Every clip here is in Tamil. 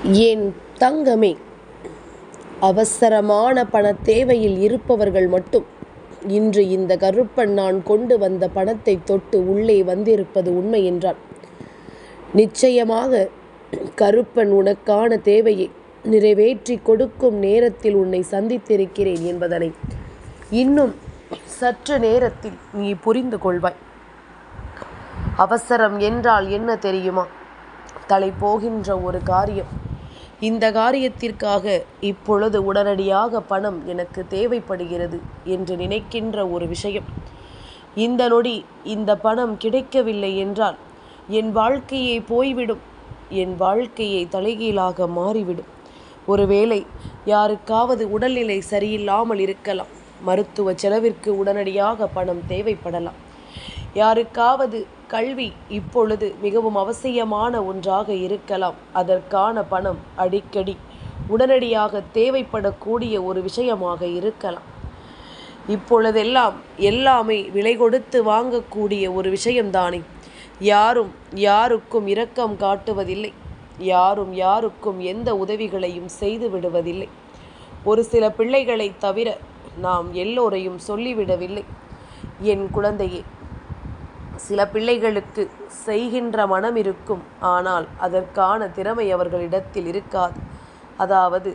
என் தங்கமே, அவசரமான பணத் தேவையில் இருப்பவர்கள் மட்டும் இன்று இந்த கருப்பன் நான் கொண்டு வந்த பணத்தை தொட்டு உள்ளே வந்திருப்பது உண்மை என்றால், நிச்சயமாக கருப்பன் உனக்கான தேவையை நிறைவேற்றி கொடுக்கும் நேரத்தில் உன்னை சந்தித்திருக்கிறேன் என்பதனை இன்னும் சற்று நேரத்தில் நீ புரிந்து கொள்வாய். அவசரம் என்றால் என்ன தெரியுமா? தலை போகின்ற ஒரு காரியம். இந்த காரியத்திற்காக இப்பொழுது உடனடியாக பணம் எனக்கு தேவைப்படுகிறது என்று நினைக்கின்ற ஒரு விஷயம். இந்த நொடி இந்த பணம் கிடைக்கவில்லை என்றால் என் வாழ்க்கையே போய்விடும், என் வாழ்க்கையை தலைகீழாக மாறிவிடும். ஒருவேளை யாருக்காவது உடல்நிலை சரியில்லாமல் இருக்கலாம், மருத்துவ செலவிற்கு உடனடியாக பணம் தேவைப்படலாம். யாருக்காவது கல்வி இப்பொழுது மிகவும் அவசியமான ஒன்றாக இருக்கலாம், அதற்கான பணம் அடிக்கடி உடனடியாக தேவைப்படக்கூடிய ஒரு விஷயமாக இருக்கலாம். இப்பொழுதெல்லாம் எல்லாமே விலை கொடுத்து வாங்கக்கூடிய ஒரு விஷயம்தானே. யாரும் யாருக்கும் இரக்கம் காட்டுவதில்லை, யாரும் யாருக்கும் எந்த உதவிகளையும் செய்து விடுவதில்லை. ஒரு சில பிள்ளைகளை தவிர நாம் எல்லோரையும் சொல்லிவிடவில்லை. என் குழந்தையே, சில பிள்ளைகளுக்கு செய்கின்ற மனம் இருக்கும், ஆனால் அதற்கான திறமை அவர்களிடத்தில் இருக்காது. அதாவது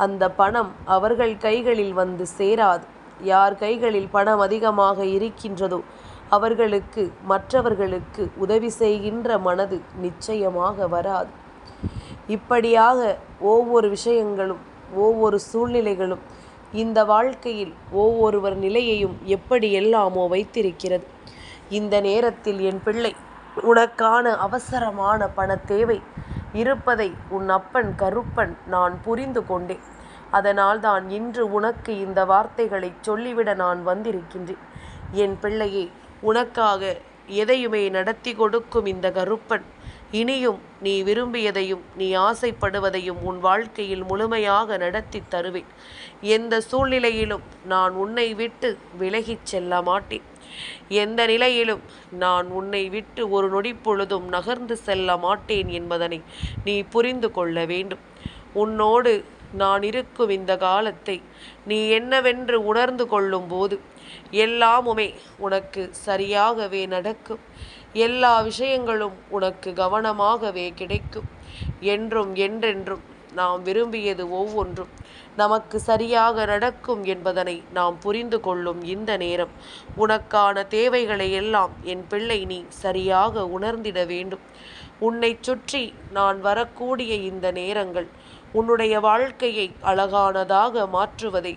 அந்த பணம் அவர்கள் கைகளில் வந்து சேராது. யார் கைகளில் பணம் அதிகமாக இருக்கின்றதோ அவர்களுக்கு மற்றவர்களுக்கு உதவி செய்கின்ற மனது நிச்சயமாக வராது. இப்படியாக ஒவ்வொரு விஷயங்களும் ஒவ்வொரு சூழ்நிலைகளும் இந்த வாழ்க்கையில் ஒவ்வொருவர் நிலையையும் எப்படியெல்லாமோ வைத்திருக்கிறது. இந்த நேரத்தில் என் பிள்ளை, உனக்கான அவசரமான பண தேவை இருப்பதை உன் அப்பன் கருப்பன் நான் புரிந்து கொண்டேன். அதனால் தான் இன்று உனக்கு இந்த வார்த்தைகளை சொல்லிவிட நான் வந்திருக்கின்றேன். என் பிள்ளையே, உனக்காக எதையுமே நடத்தி கொடுக்கும் இந்த கருப்பன் இனியும் நீ விரும்பியதையும் நீ ஆசைப்படுவதையும் உன் வாழ்க்கையில் முழுமையாக நடத்தி தருவேன். எந்த சூழ்நிலையிலும் நான் உன்னை விட்டு விலகிச் செல்ல மாட்டேன். எந்த நிலையிலும் நான் உன்னை விட்டு ஒரு நொடி பொழுதும் நகர்ந்து செல்ல மாட்டேன் என்பதனை நீ புரிந்து கொள்ள வேண்டும். உன்னோடு நான் இருக்கும் இந்த காலத்தை நீ என்னவென்று உணர்ந்து கொள்ளும் போது எல்லாமுமே உனக்கு சரியாகவே நடக்கும். எல்லா விஷயங்களும் உனக்கு கவனமாகவே கிடைக்கும். என்றும் என்றென்றும் நாம் விரும்பியது ஒவ்வொன்றும் நமக்கு சரியாக நடக்கும் என்பதனை நாம் புரிந்து கொள்ளும் இந்த நேரம், உனக்கான தேவைகளை எல்லாம் என் பிள்ளை நீ சரியாக உணர்ந்திட வேண்டும். உன்னை சுற்றி நான் வரக்கூடிய இந்த நேரங்கள் உன்னுடைய வாழ்க்கையை அழகானதாக மாற்றுவதை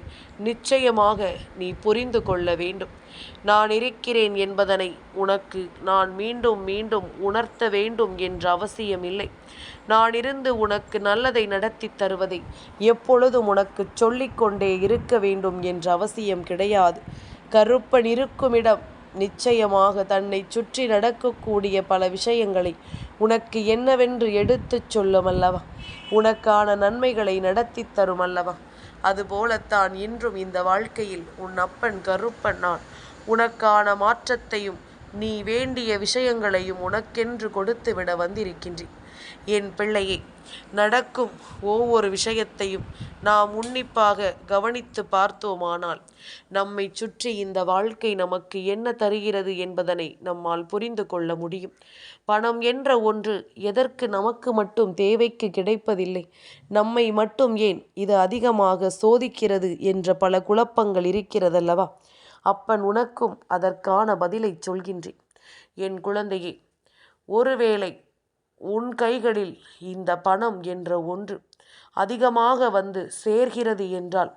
நிச்சயமாக நீ புரிந்து கொள்ள வேண்டும். நான் இருக்கிறேன் என்பதனை உனக்கு நான் மீண்டும் மீண்டும் உணர்த்த வேண்டும் என்ற அவசியமில்லை. நான் இருந்து உனக்கு நல்லதை நடத்தி தருவதை எப்பொழுதும் உனக்கு சொல்லிக்கொண்டே இருக்க வேண்டும் என்ற அவசியம் கிடையாது. கருப்பன் இருக்குமிடம் நிச்சயமாக தன்னை சுற்றி நடக்கக்கூடிய பல விஷயங்களை உனக்கு என்னவென்று எடுத்துச் சொல்லும் அல்லவா, உனக்கான நன்மைகளை நடத்தி தரும் அல்லவா. அதுபோலத்தான் இன்றும் இந்த வாழ்க்கையில் உன் அப்பன் கருப்பன் நான் உனக்கான மாற்றத்தையும் நீ வேண்டிய விஷயங்களையும் உனக்கென்று கொடுத்து விட வந்திருக்கின்றேன். என் பிள்ளையே, நடக்கும் ஒவ்வொரு விஷயத்தையும் நாம் உன்னிப்பாக கவனித்து பார்த்தோமானால் நம்மை சுற்றி இந்த வாழ்க்கை நமக்கு என்ன தருகிறது என்பதனை நம்மால் புரிந்து கொள்ள முடியும். பணம் என்ற ஒன்று எதற்கு நமக்கு மட்டும் தேவைக்கு கிடைப்பதில்லை, நம்மை மட்டும் ஏன் இது அதிகமாக சோதிக்கிறது என்ற பல குழப்பங்கள் இருக்கிறதல்லவா. அப்பன் உனக்கும் அதற்கான பதிலை சொல்கின்றேன். என் குழந்தையே, ஒருவேளை உன் கைகளில் இந்த பணம் என்ற ஒன்று அதிகமாக வந்து சேர்கிறது என்றால்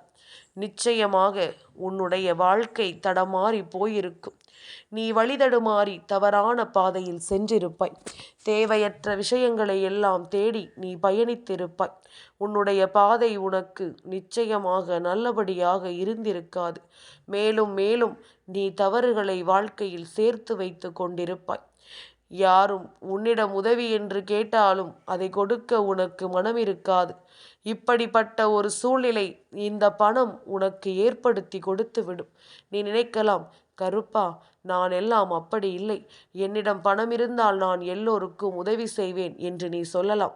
நிச்சயமாக உன்னுடைய வாழ்க்கை தடமாறி போயிருக்கும். நீ வழிதடுமாறி தவறான பாதையில் சென்றிருப்பாய். தேவையற்ற விஷயங்களை எல்லாம் தேடி நீ பயணித்திருப்பாய். உன்னுடைய பாதை உனக்கு நிச்சயமாக நல்லபடியாக இருந்திருக்காது. மேலும் மேலும் நீ தவறுகளை வாழ்க்கையில் சேர்த்து வைத்து கொண்டிருப்பாய். யாரும் உன்னிடம் உதவி என்று கேட்டாலும் அதை கொடுக்க உனக்கு மனம் இருக்காது. இப்படிப்பட்ட ஒரு சூழ்நிலை இந்த பணம் உனக்கு ஏற்படுத்தி கொடுத்து விடும். நீ நினைக்கலாம், கருப்பா, நான் எல்லாம் அப்படி இல்லை. என்னிடம் பணம் இருந்தால் நான் எல்லோருக்கும் உதவி செய்வேன் என்று நீ சொல்லலாம்.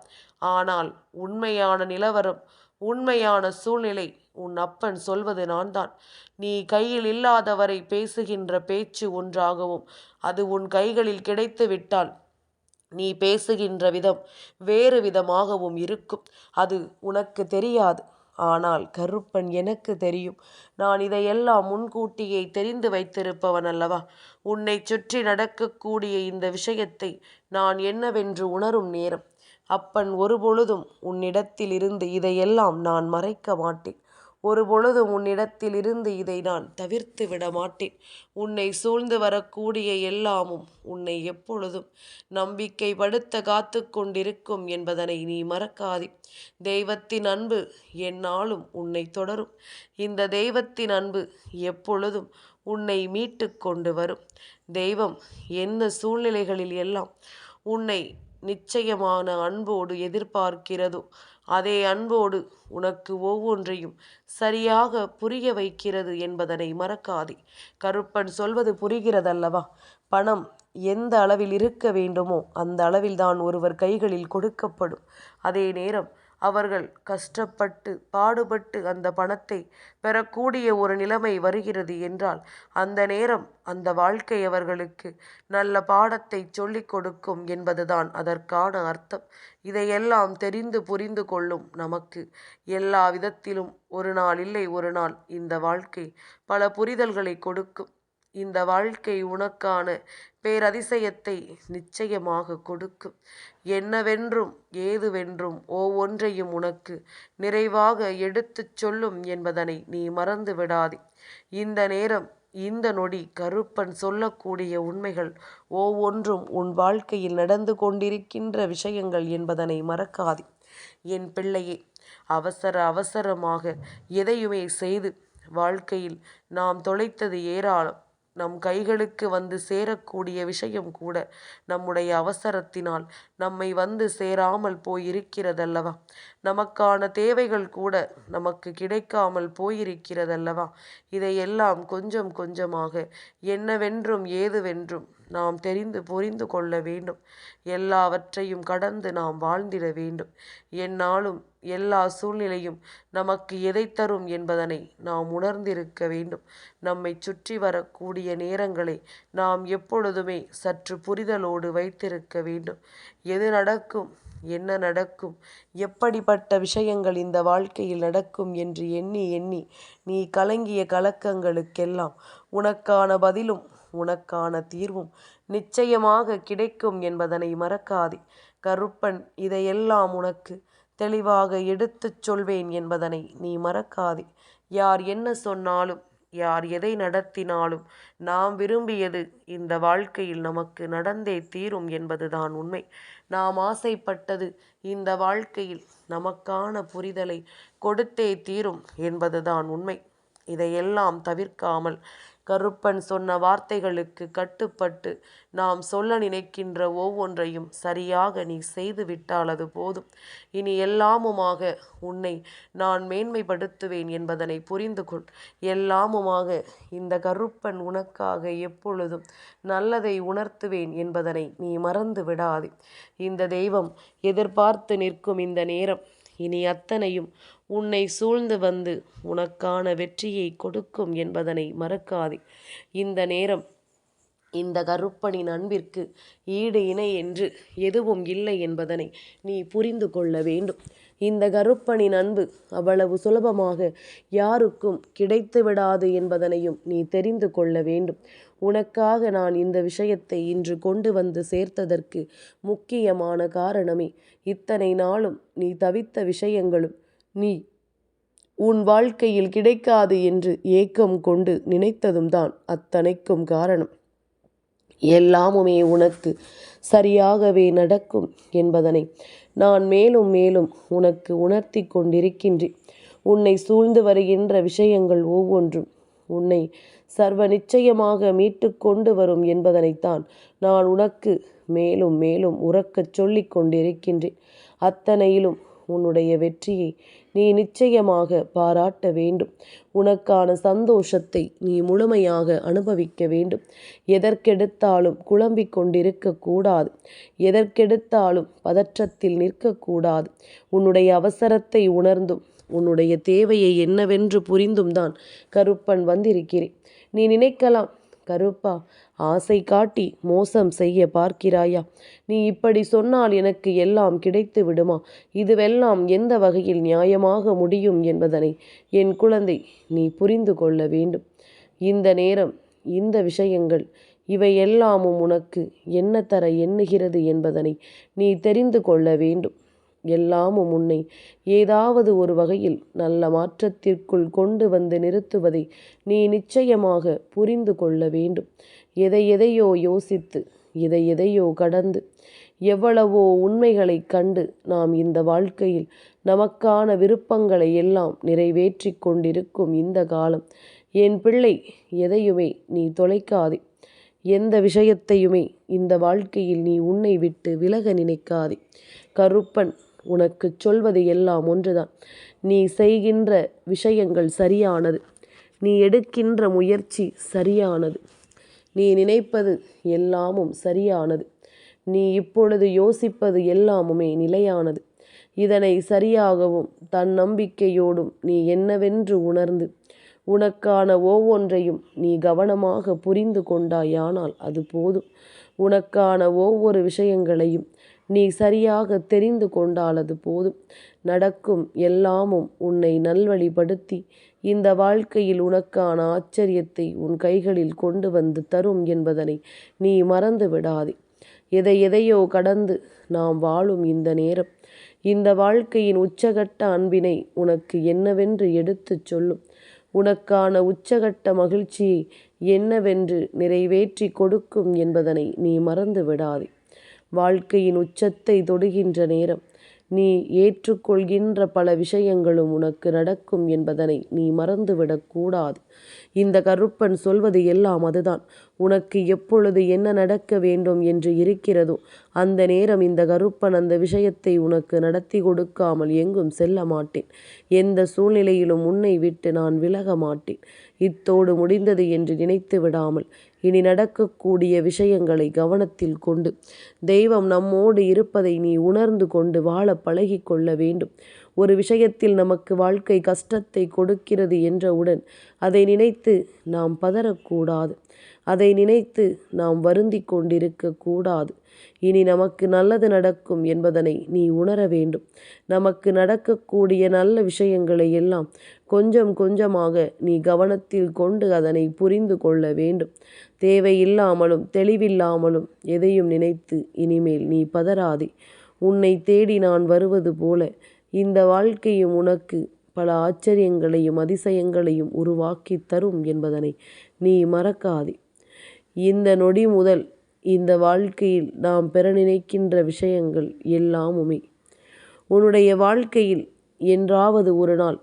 ஆனால் உண்மையான நிலவரம், உண்மையான சூழ்நிலை உன் அப்பன் சொல்வது நான்தான். நீ கையில் இல்லாதவரை பேசுகின்ற பேச்சு ஒன்றாகவும் அது உன் கைகளில் கிடைத்து விட்டால் நீ பேசுகின்ற விதம் வேறு விதமாகவும் இருக்கும். அது உனக்கு தெரியாது. ஆனால் கருப்பன் எனக்கு தெரியும். நான் இதையெல்லாம் முன்கூட்டியே தெரிந்து வைத்திருப்பவன் அல்லவா. உன்னை சுற்றி நடக்கக்கூடிய இந்த விஷயத்தை நான் என்னவென்று உணரும் நேரம். அப்பன் ஒருபொழுதும் உன்னிடத்தில் இருந்து இதையெல்லாம் நான் மறைக்க மாட்டேன். ஒருபொழுதும் உன்னிடத்தில் இருந்து இதை நான் தவிர்த்து விட மாட்டேன். உன்னை சூழ்ந்து வரக்கூடிய எல்லாமும் உன்னை எப்பொழுதும் நம்பிக்கைப்படுத்த காத்து கொண்டிருக்கும் என்பதனை நீ மறக்காதே. தெய்வத்தின் அன்பு எந்நாளும் உன்னை தொடரும். இந்த தெய்வத்தின் அன்பு எப்பொழுதும் உன்னை மீட்டு கொண்டு வரும். தெய்வம் எந்த சூழ்நிலைகளில் எல்லாம் உன்னை நிச்சயமான அன்போடு எதிர்பார்க்கிறதோ அதே அன்போடு உனக்கு ஒவ்வொன்றையும் சரியாக புரிய வைக்கிறது என்பதனை மறக்காதே. கருப்பன் சொல்வது புரிகிறதல்லவா? பணம் எந்த அளவில் இருக்க வேண்டுமோ அந்த அளவில்தான் ஒருவர் கைகளில் கொடுக்கப்படும். அதே நேரம் அவர்கள் கஷ்டப்பட்டு பாடுபட்டு அந்த பணத்தை பெறக்கூடிய ஒரு நிலைமை வருகிறது என்றால் அந்த நேரம் அந்த வாழ்க்கை அவர்களுக்கு நல்ல பாடத்தை சொல்லிக் கொடுக்கும் என்பதுதான் அதற்கான அர்த்தம். இதையெல்லாம் தெரிந்து புரிந்து கொள்ளும் நமக்கு எல்லா விதத்திலும் ஒரு நாள் இல்லை ஒரு நாள் இந்த வாழ்க்கை பல புரிதல்களை கொடுக்கும். இந்த வாழ்க்கை உனக்கான பேரதிசயத்தை நிச்சயமாக கொடுக்கும். என்னவென்றும் ஏதுவென்றும் ஒவ்வொன்றையும் உனக்கு நிறைவாக எடுத்துச் சொல்லும் என்பதனை நீ மறந்து விடாதே. இந்த நேரம் இந்த நொடி கருப்பன் சொல்லக்கூடிய உண்மைகள் ஒவ்வொன்றும் உன் வாழ்க்கையில் நடந்து கொண்டிருக்கின்ற விஷயங்கள் என்பதனை மறக்காதே. என் பிள்ளையே, அவசரமாக எதையுமே செய்து வாழ்க்கையில் நாம் தொலைத்தது ஏராளம். நம் கைகளுக்கு வந்து சேரக்கூடிய விஷயம் கூட நம்முடைய அவசரத்தினால் நம்மை வந்து சேராமல் போயிருக்கிறதல்லவா. நமக்கான தேவைகள் கூட நமக்கு கிடைக்காமல் போயிருக்கிறதல்லவா. இதையெல்லாம் கொஞ்சம் கொஞ்சமாக என்னவென்றும் ஏதுவென்றும் நாம் தெரிந்து புரிந்து கொள்ள வேண்டும். எல்லாவற்றையும் கடந்து நாம் வாழ்ந்திட வேண்டும். எந்நாளும் எல்லா சூழ்நிலையும் நமக்கு எதை தரும் என்பதனை நாம் உணர்ந்திருக்க வேண்டும். நம்மை சுற்றி வரக்கூடிய நேரங்களை நாம் எப்பொழுதுமே சற்று புரிதலோடு வைத்திருக்க வேண்டும். எது நடக்கும், என்ன நடக்கும், எப்படிப்பட்ட விஷயங்கள் இந்த வாழ்க்கையில் நடக்கும் என்று எண்ணி எண்ணி நீ கலங்கிய கலக்கங்களுக்கெல்லாம் உனக்கான பதிலும் உனக்கான தீர்வும் நிச்சயமாக கிடைக்கும் என்பதனை மறக்காதே. கருப்பன் இதையெல்லாம் உனக்கு தெளிவாக எடுத்துச் சொல்வேன் என்பதனை நீ மறக்காதே. யார் என்ன சொன்னாலும் யார் எதை நடத்தினாலும் நாம் விரும்பியது இந்த வாழ்க்கையில் நமக்கு நடந்தே தீரும் என்பதுதான் உண்மை. நாம் ஆசைப்பட்டது இந்த வாழ்க்கையில் நமக்கான புரிதலை கொடுத்தே தீரும் என்பதுதான் உண்மை. இதையெல்லாம் தவிர்க்காமல் கருப்பன் சொன்ன வார்த்தைகளுக்கு கட்டுப்பட்டு நாம் சொல்ல நினைக்கின்ற ஒவ்வொன்றையும் சரியாக நீ செய்து விட்டால் அது போதும். இனி எல்லாமுமாக உன்னை நான் மேன்மைப்படுத்துவேன் என்பதனை புரிந்து கொள். எல்லாமுமாக இந்த கருப்பன் உனக்காக எப்பொழுதும் நல்லதை உணர்த்துவேன் என்பதனை நீ மறந்து விடாதே. இந்த தெய்வம் எதிர்பார்த்து நிற்கும் இந்த நேரம் இனி அத்தனையும் உன்னை சூழ்ந்து வந்து உனக்கான வெற்றியை கொடுக்கும் என்பதனை மறக்காதே. இந்த நேரம் இந்த கருப்பனின் அன்பிற்கு ஈடு இணை என்று எதுவும் இல்லை என்பதனை நீ புரிந்து கொள்ள வேண்டும். இந்த கருப்பனின் அன்பு அவ்வளவு சுலபமாக யாருக்கும் கிடைத்து விடாது என்பதனையும் நீ தெரிந்து கொள்ள வேண்டும். உனக்காக நான் இந்த விஷயத்தை இன்று கொண்டு வந்து சேர்த்ததற்கு முக்கியமான காரணமே இத்தனை நாளும் நீ தவித்த விஷயங்களும் நீ உன் வாழ்க்கையில் கிடைக்காது என்று ஏக்கம் கொண்டு நினைத்ததும் தான் அத்தனைக்கும் காரணம். எல்லாமுமே உனக்கு சரியாகவே நடக்கும் என்பதனை நான் மேலும் மேலும் உனக்கு உணர்த்தி கொண்டிருக்கின்றேன். உன்னை சூழ்ந்து வருகின்ற விஷயங்கள் ஒவ்வொன்றும் உன்னை சர்வ நிச்சயமாக மீட்டு கொண்டு வரும் என்பதனைத்தான் நான் உனக்கு மேலும் மேலும் உறக்கச் சொல்லிக் கொண்டிருக்கின்றேன். அத்தனையிலும் உன்னுடைய வெற்றியை நீ நிச்சயமாக பாராட்ட வேண்டும். உனக்கான சந்தோஷத்தை நீ முழுமையாக அனுபவிக்க வேண்டும். எதற்கெடுத்தாலும் குழம்பிக் கொண்டிருக்க கூடாது. எதற்கெடுத்தாலும் பதற்றத்தில் நிற்கக்கூடாது. உன்னுடைய அவசரத்தை உணர்ந்தும் உன்னுடைய தேவையை என்னவென்று புரிந்தும் தான் கருப்பன் வந்திருக்கிறேன். நீ நினைக்கலாம், கருப்பா, ஆசை காட்டி மோசம் செய்ய பார்க்கிறாயா? நீ இப்படி சொன்னால் எனக்கு எல்லாம் கிடைத்து விடுமா? இதுவெல்லாம் எந்த வகையில் நியாயமாக முடியும் என்பதனை என் குழந்தை நீ புரிந்து கொள்ள வேண்டும். இந்த நேரம், இந்த விஷயங்கள் இவையெல்லாமும் உனக்கு என்ன தர எண்ணுகிறது என்பதனை நீ தெரிந்து கொள்ள வேண்டும். எல்லாமும் உன்னை ஏதாவது ஒரு வகையில் நல்ல மாற்றத்திற்குள் கொண்டு வந்து நிறுத்துவதை நீ நிச்சயமாக புரிந்து கொள்ள வேண்டும். எதையோ யோசித்து எதையோ கடந்து எவ்வளவோ உண்மைகளை கண்டு நாம் இந்த வாழ்க்கையில் நமக்கான விருப்பங்களை எல்லாம் நிறைவேற்றி கொண்டிருக்கும் இந்த காலம். என் பிள்ளை, எதையுமே நீ தொலைக்காதே. எந்த விஷயத்தையுமே இந்த வாழ்க்கையில் நீ உன்னை விட்டு விலக நினைக்காதே. கருப்பன் உனக்கு சொல்வது எல்லாம் ஒன்றுதான். நீ செய்கின்ற விஷயங்கள் சரியானது. நீ எடுக்கின்ற முயற்சி சரியானது. நீ நினைப்பது எல்லாமும் சரியானது. நீ இப்பொழுது யோசிப்பது எல்லாமுமே நிலையானது. இதனை சரியாகவும் தன்னம்பிக்கையோடும் நீ என்னவென்று உணர்ந்து உனக்கான ஒவ்வொன்றையும் நீ கவனமாக புரிந்து கொண்டாயானால் அது போதும். உனக்கான ஒவ்வொரு விஷயங்களையும் நீ சரியாக தெரிந்து கொண்டால் அது போதும். நடக்கும் எல்லாமும் உன்னை நல்வழிப்படுத்தி இந்த வாழ்க்கையில் உனக்கான ஆச்சரியத்தை உன் கைகளில் கொண்டு வந்து தரும் என்பதனை நீ மறந்து விடாதே. எதையோ கடந்து நாம் வாழும் இந்த நேரம், இந்த வாழ்க்கையின் உச்சகட்ட அன்பினை உனக்கு என்னவென்று எடுத்துச் சொல்லும். உனக்கான உச்சகட்ட மகிழ்ச்சியை என்னவென்று நிறைவேற்றி கொடுக்கும் என்பதனை நீ மறந்து விடாதே. வாழ்க்கையின் உச்சத்தை தொடுகின்ற நேரம், நீ ஏற்றுக்கொள்கின்ற பல விஷயங்களும் உனக்கு நடக்கும் என்பதனை நீ மறந்துவிடக்கூடாது. இந்த கருப்பன் சொல்வது எல்லாம் அதுதான். உனக்கு எப்பொழுது என்ன நடக்க வேண்டும் என்று இருக்கிறதோ அந்த நேரம் இந்த கருப்பன் அந்த விஷயத்தை உனக்கு நடத்தி கொடுக்காமல் எங்கும் செல்ல மாட்டேன். எந்த சூழ்நிலையிலும் உன்னை விட்டு நான் விலக மாட்டேன். இத்தோடு முடிந்தது என்று நினைத்து விடாமல் இனி நடக்கக்கூடிய விஷயங்களை கவனத்தில் கொண்டு தெய்வம் நம்மோடு இருப்பதை நீ உணர்ந்து கொண்டு வாழ பழகி கொள்ள வேண்டும். ஒரு விஷயத்தில் நமக்கு வாழ்க்கை கஷ்டத்தை கொடுக்கிறது என்றவுடன் அதை நினைத்து நாம் பதறக்கூடாது. அதை நினைத்து நாம் வருந்தி கொண்டிருக்க கூடாது. இனி நமக்கு நல்லது நடக்கும் என்பதனை நீ உணர வேண்டும். நமக்கு நடக்கக்கூடிய நல்ல விஷயங்களை எல்லாம் கொஞ்சம் கொஞ்சமாக நீ கவனத்தில் கொண்டு அதனை புரிந்து கொள்ள வேண்டும். தேவையில்லாமலும் தெளிவில்லாமலும் எதையும் நினைத்து இனிமேல் நீ பதறாதே. உன்னை தேடி நான் வருவது போல இந்த வாழ்க்கையும் உனக்கு பல ஆச்சரியங்களையும் அதிசயங்களையும் உருவாக்கி தரும் என்பதனை நீ மறக்காதே. இந்த நொடி முதல் இந்த வாழ்க்கையில் நாம் பெற நினைக்கின்ற விஷயங்கள் எல்லாமுமே உன்னுடைய வாழ்க்கையில் என்றாவது ஒரு நாள்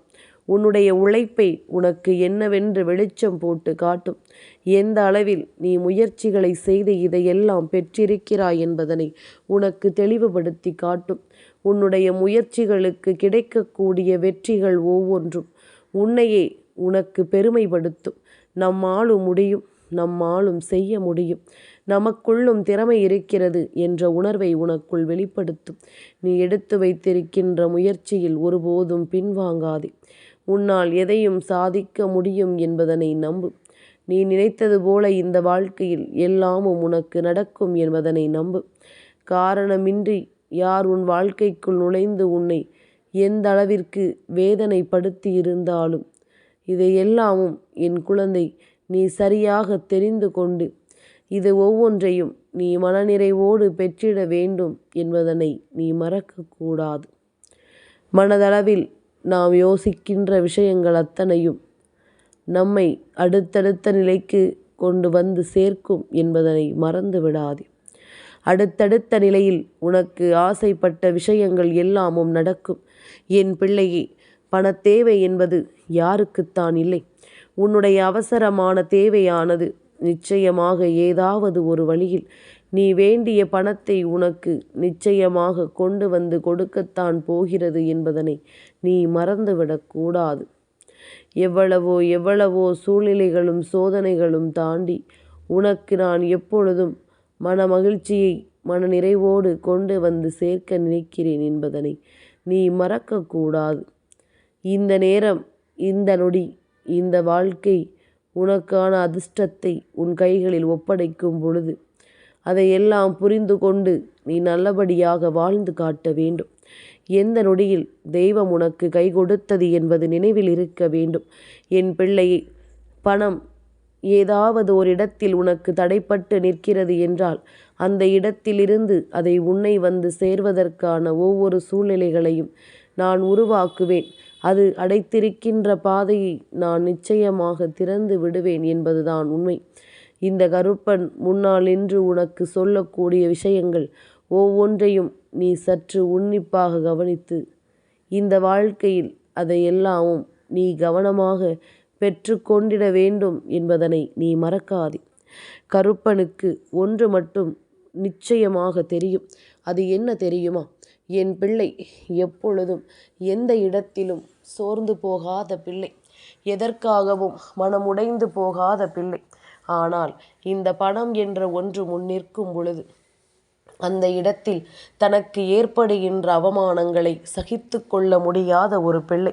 உன்னுடைய உழைப்பை உனக்கு என்னவென்று வெளிச்சம் போட்டு காட்டும். எந்த அளவில் நீ முயற்சிகளை செய்து இதையெல்லாம் பெற்றிருக்கிறாய் என்பதனை உனக்கு தெளிவுபடுத்தி காட்டும். உன்னுடைய முயற்சிகளுக்கு கிடைக்கக்கூடிய வெற்றிகள் ஒவ்வொன்றும் உன்னையே உனக்கு பெருமைப்படுத்தும். நம்மாலும் முடியும், நம்மாலும் செய்ய முடியும், நமக்குள்ளும் திறமை இருக்கிறது என்ற உணர்வை உனக்குள் வெளிப்படுத்தும். நீ எடுத்து வைத்திருக்கின்ற முயற்சியில் ஒருபோதும் பின்வாங்காதே. உன்னால் எதையும் சாதிக்க முடியும் என்பதனை நம்பு. நீ நினைத்தது போல இந்த வாழ்க்கையில் எல்லாமும் உனக்கு நடக்கும் என்பதனை நம்பு. காரணமின்றி யார் உன் வாழ்க்கைக்குள் நுழைந்து உன்னை எந்த அளவிற்கு வேதனைப்படுத்தி இருந்தாலும் இதையெல்லாமும் என் குழந்தை நீ சரியாக தெரிந்து கொண்டு இது ஒவ்வொன்றையும் நீ மனநிறைவோடு பெற்றிட வேண்டும் என்பதனை நீ மறக்கக்கூடாது. மனதளவில் நாம் யோசிக்கின்ற விஷயங்கள் அத்தனையும் நம்மை அடுத்தடுத்த நிலைக்கு கொண்டு வந்து சேர்க்கும் என்பதனை மறந்து விடாதே. அடுத்தடுத்த நிலையில் உனக்கு ஆசைப்பட்ட விஷயங்கள் எல்லாமும் நடக்கும். என் பிள்ளையே, பணத்தேவை என்பது யாருக்குத்தான் இல்லை? உன்னுடைய அவசரமான தேவையானது நிச்சயமாக ஏதாவது ஒரு வழியில் நீ வேண்டிய பணத்தை உனக்கு நிச்சயமாக கொண்டு வந்து கொடுக்கத்தான் போகிறது என்பதனை நீ மறந்துவிடக்கூடாது. எவ்வளவோ சூழ்நிலைகளும் சோதனைகளும் தாண்டி உனக்கு நான் எப்பொழுதும் மன மகிழ்ச்சியை மன நிறைவோடு கொண்டு வந்து சேர்க்க நினைக்கிறேன் என்பதனை நீ மறக்கக்கூடாது. இந்த நேரம், இந்த நொடி, இந்த வாழ்க்கை உனக்கான அதிர்ஷ்டத்தை உன் கைகளில் ஒப்படைக்கும் பொழுது அதையெல்லாம் புரிந்து கொண்டு நீ நல்லபடியாக வாழ்ந்து காட்ட வேண்டும். எந்த நொடியில் தெய்வம் உனக்கு கை கொடுத்தது என்பது நினைவில் இருக்க வேண்டும். என் பிள்ளையை, பணம் ஏதாவது ஒரு இடத்தில் உனக்கு தடைப்பட்டு நிற்கிறது என்றால் அந்த இடத்திலிருந்து அதை உன்னை வந்து சேர்வதற்கான ஒவ்வொரு சூழ்நிலைகளையும் நான் உருவாக்குவேன். அது அடைத்திருக்கின்ற பாதையை நான் நிச்சயமாக திறந்து விடுவேன் என்பதுதான் உண்மை. இந்த கருப்பன் முன்னால் நின்று உனக்கு சொல்லக்கூடிய விஷயங்கள் ஒவ்வொன்றையும் நீ சற்று உன்னிப்பாக கவனித்து இந்த வாழ்க்கையில் அதையெல்லாமும் நீ கவனமாக பெற்று கொண்டிட வேண்டும் என்பதனை நீ மறக்காதே. கருப்பனுக்கு ஒன்று மட்டும் நிச்சயமாக தெரியும். அது என்ன தெரியுமா? என் பிள்ளை எப்பொழுதும் எந்த இடத்திலும் சோர்ந்து போகாத பிள்ளை, எதற்காகவும் மனமுடைந்து போகாத பிள்ளை. ஆனால் இந்த பணம் என்ற ஒன்று முன்னிற்கும் பொழுது அந்த இடத்தில் தனக்கு ஏற்படுகின்ற அவமானங்களை சகித்து கொள்ள முடியாத ஒரு பிள்ளை,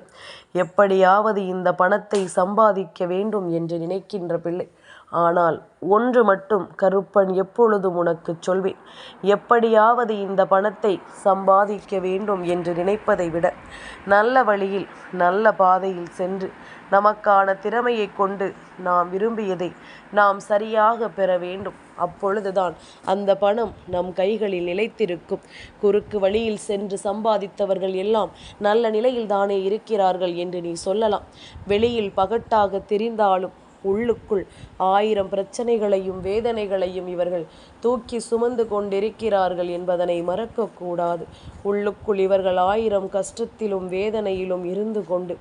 எப்படியாவது இந்த பணத்தை சம்பாதிக்க வேண்டும் என்று நினைக்கின்ற பிள்ளை. ஆனால் ஒன்று மட்டும் கருப்பன் எப்பொழுதும் உனக்கு சொல்வேன், எப்படியாவது இந்த பணத்தை சம்பாதிக்க வேண்டும் என்று நினைப்பதை விட நல்ல வழியில் நல்ல பாதையில் சென்று நமக்கான திறமையை கொண்டு நாம் விரும்பியதை நாம் சரியாக பெற வேண்டும். அப்பொழுதுதான் அந்த பணம் நம் கைகளில் நிலைத்திருக்கும். குறுக்கு வழியில் சென்று சம்பாதித்தவர்கள் எல்லாம் நல்ல நிலையில் தானே இருக்கிறார்கள் என்று நீ சொல்லலாம். வெளியில் பகட்டாக தெரிந்தாலும் உள்ளுக்குள் 1000 பிரச்சனைகளையும் வேதனைகளையும் இவர்கள் தூக்கி சுமந்து கொண்டிருக்கிறார்கள் என்பதனை மறக்கக்கூடாது. உள்ளுக்குள் இவர்கள் 1000 கஷ்டத்திலும் வேதனையிலும் இருந்து கொண்டு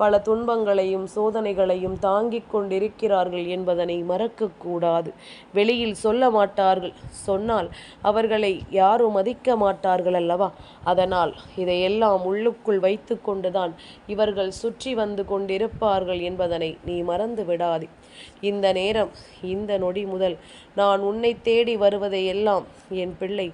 பல துன்பங்களையும் சோதனைகளையும் தாங்கிக் கொண்டிருக்கிறார்கள் என்பதனை மறக்கக்கூடாது. வெளியில் சொல்ல மாட்டார்கள், சொன்னால் அவர்களை யாரும் மதிக்க மாட்டார்கள் அல்லவா? அதனால் இதையெல்லாம் உள்ளுக்குள் வைத்து கொண்டுதான் இவர்கள் சுற்றி வந்து கொண்டிருப்பார்கள் என்பதனை நீ மறந்து விடாதே. இந்த நேரம், இந்த நொடி முதல் நான் உன்னை தேடி வருவதையெல்லாம் என் பிள்ளை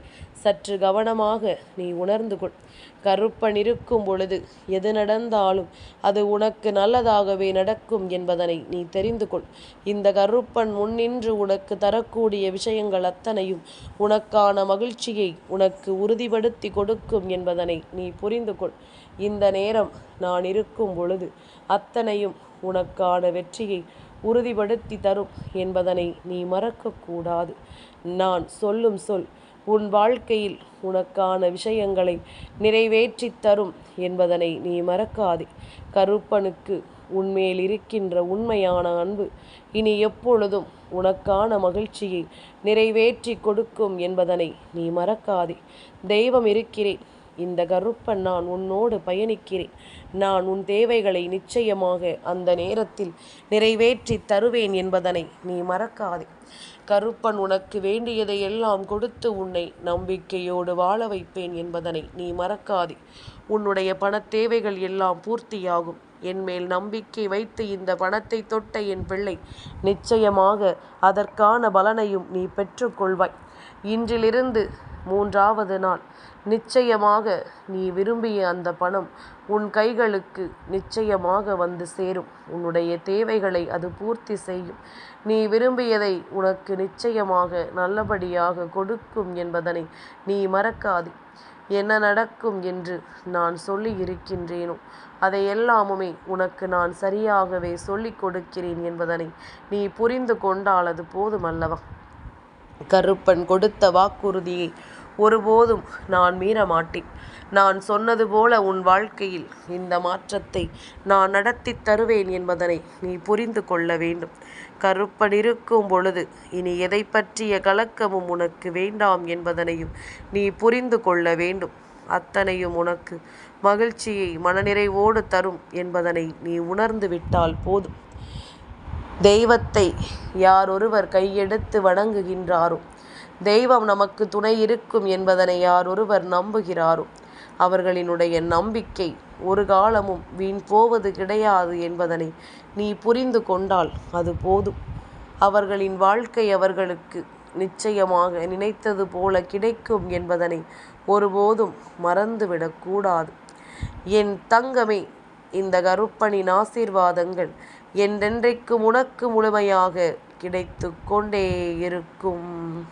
சற்று கவனமாக நீ உணர்ந்து கொள். கருப்பன் இருக்கும் பொழுது எது நடந்தாலும் அது உனக்கு நல்லதாகவே நடக்கும் என்பதனை நீ தெரிந்து கொள். இந்த கருப்பன் முன்னின்று உனக்கு தரக்கூடிய விஷயங்கள் அத்தனையும் உனக்கான மகிழ்ச்சியை உனக்கு உறுதிப்படுத்தி கொடுக்கும் என்பதனை நீ புரிந்து கொள். இந்த நேரம் நான் இருக்கும் பொழுது அத்தனையும் உனக்கான வெற்றியை உறுதிப்படுத்தி தரும் என்பதனை நீ மறக்கக்கூடாது. நான் சொல்லும் சொல் உன் வாழ்க்கையில் உனக்கான விஷயங்களை நிறைவேற்றி தரும் என்பதனை நீ மறக்காதே. கருப்பனுக்கு உன்மேல் இருக்கின்ற உண்மையான அன்பு இனி எப்பொழுதும் உனக்கான மகிழ்ச்சியை நிறைவேற்றி கொடுக்கும் என்பதனை நீ மறக்காதே. தெய்வம் இருக்கிறேன், இந்த கருப்பன் நான் உன்னோடு பயணிக்கிறேன். நான் உன் தேவைகளை நிச்சயமாக அந்த நேரத்தில் நிறைவேற்றி தருவேன் என்பதனை நீ மறக்காதே. கருப்பன் உனக்கு வேண்டியதை எல்லாம் கொடுத்து உன்னை நம்பிக்கையோடு வாழ வைப்பேன் என்பதனை நீ மறக்காதே. உன்னுடைய பணத் தேவைகள் எல்லாம் பூர்த்தியாகும். என்மேல் நம்பிக்கை வைத்து இந்த பணத்தை தொட்ட என் பிள்ளை நிச்சயமாக அதற்கான பலனையும் நீ பெற்றுக்கொள்வாய். இன்றிலிருந்து 3வது நாள் நிச்சயமாக நீ விரும்பிய அந்த பணம் உன் கைகளுக்கு நிச்சயமாக வந்து சேரும். உன்னுடைய தேவைகளை அது பூர்த்தி செய்யும். நீ விரும்பியதை உனக்கு நிச்சயமாக நல்லபடியாக கொடுக்கும் என்பதனை நீ மறக்காதே. என்ன நடக்கும் என்று நான் சொல்லி இருக்கின்றேனோ அதையெல்லாமுமே உனக்கு நான் சரியாகவே சொல்லிக் கொடுக்கிறேன் என்பதனை நீ புரிந்து கொண்டால் அது போதுமல்லவா? கருப்பன் கொடுத்த வாக்குறுதியை ஒருபோதும் நான் மீற மாட்டேன். நான் சொன்னது போல உன் வாழ்க்கையில் இந்த மாற்றத்தை நான் நடத்தி தருவேன் என்பதனை நீ புரிந்து கொள்ள வேண்டும். கருப்பன் இருக்கும் பொழுது இனி எதை பற்றிய கலக்கமும் உனக்கு வேண்டாம் என்பதனையும் நீ புரிந்து கொள்ள வேண்டும். அத்தனையும் உனக்கு மகிழ்ச்சியை மனநிறைவோடு தரும் என்பதனை நீ உணர்ந்து விட்டால் போதும். தெய்வத்தை யாரொருவர் கையெடுத்து வணங்குகின்றாரோ, தெய்வம் நமக்கு துணை இருக்கும் என்பதனை யாரொருவர் நம்புகிறாரோ அவர்களினுடைய நம்பிக்கை ஒரு காலமும் வீண் போவது கிடையாது என்பதனை நீ புரிந்து கொண்டால் அது போதும். அவர்களின் வாழ்க்கை அவர்களுக்கு நிச்சயமாக நினைத்தது போல கிடைக்கும் என்பதனை ஒருபோதும் மறந்துவிடக்கூடாது. என் தங்கமே, இந்த கருப்பனின் ஆசீர்வாதங்கள் என்றென்றைக்கும் உனக்கு முழுமையாக கிடைத்து கொண்டே இருக்கும்.